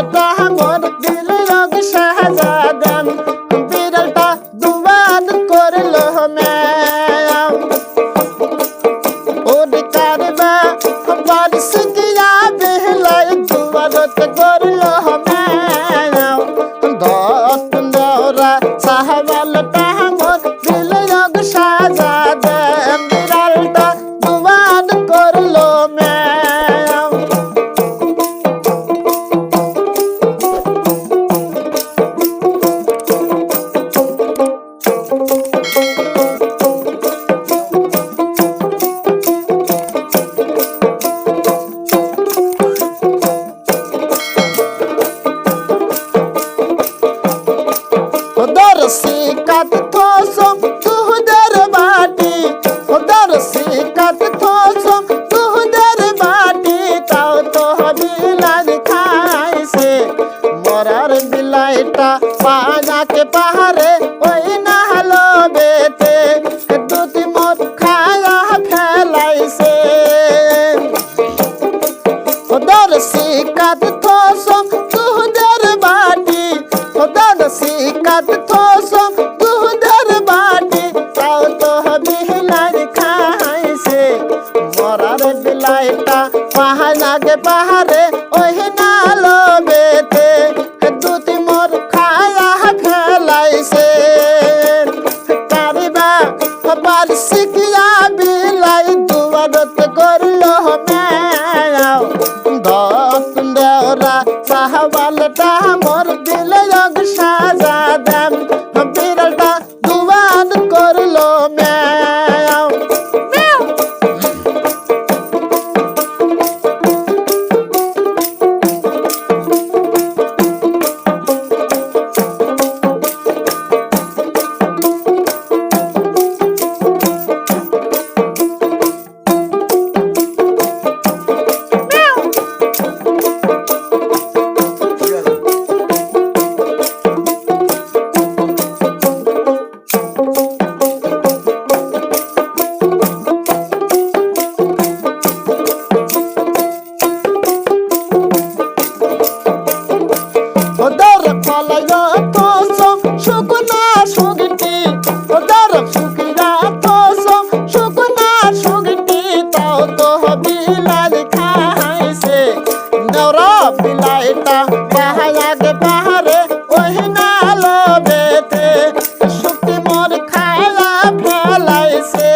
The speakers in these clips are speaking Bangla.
সাহাবালটা মোর দিলরগ শাহজাদান বিড়ালটা দুবাদ করলো ম্যাও ওরে কারবা বারিশ গিয়া বেহলাই দুবাদত করলো ম্যাও দত দেওরা সাহাবালটা মোর দিলরগ শাহজাদান বিড়ালটা দুবাদ করলো ম্যাও সিকাত থোসম তুহদের বাটি ওদের সিকাত থোসম তুহদের বাটি তাও তো বিলাল খাইছে মরার বিলাইটা পানাকে পাহাড়ে ওই না হলো বেতে দুটি মোট খায়া ফেলাইছে ওদের সিকাত থোসম তুহদের বাটি ওদের সিকাত থোসম তুহদের বাটি তাও তো বিলাল খাইছে মরার বিলাইটা পাহানাকে পাহাড়ে ওই নালো বেতে দুটি মোর খায়া ফেলাইছে কারিবা বারিশ গিয়া বিলাই দুবাদত করলো ম্যাও দত দেওরা সাহাবালটা মোর দিলরগ শাহজাদান বিড়ালটা দুবাদ করলো ম্যাও ওদের ফলাইয়া থোসম শুকনা সুগটি ওদের শুকিয়া থোসম শুকনা সুগটি তাও তো বিলাল খাইছে নেওরা বিলাইটা পাহায়াকে পাহাড়ে ওই নালো বেতে শুকি মোর খায়া ফেলাইছে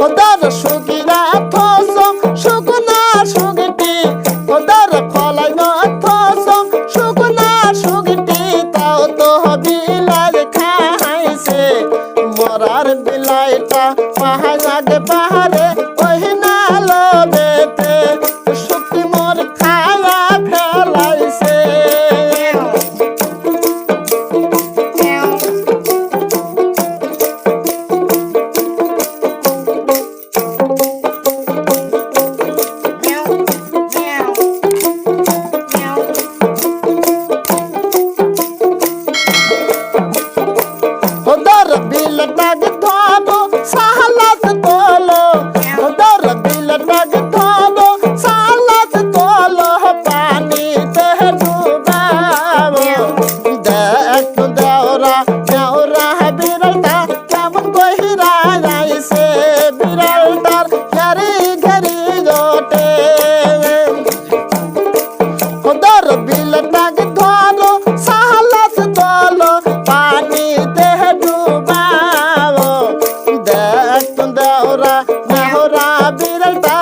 ওদের শুকিয়া থোসম শুকনা সুগটি ওদের ফলাইয়া থোসম শুকনা সুগটি তাও তো বিলাল খাইছে মরার বিলাইটা পাহাড়ে পাহাড়ে ওই নালো বেতে শুকি মোর খায়া ফেলাইছে ওদের বিলটাগ ধরো সাহালাত তোলো ওদের বিলটাগ ধরো সাহালাত তোলো পানিতে ডুবাবো দেখ দেওরা দেওরা বিড়ালটা কেমন গহিরা যাইছে বিড়ালটার ঘেরি ঘেরি জোটে ওদের বিলটাগ ধরো সাহালাত তোলো পানিতে ডুবাবো দেখ দেওরা নেহরা বিড়ালটা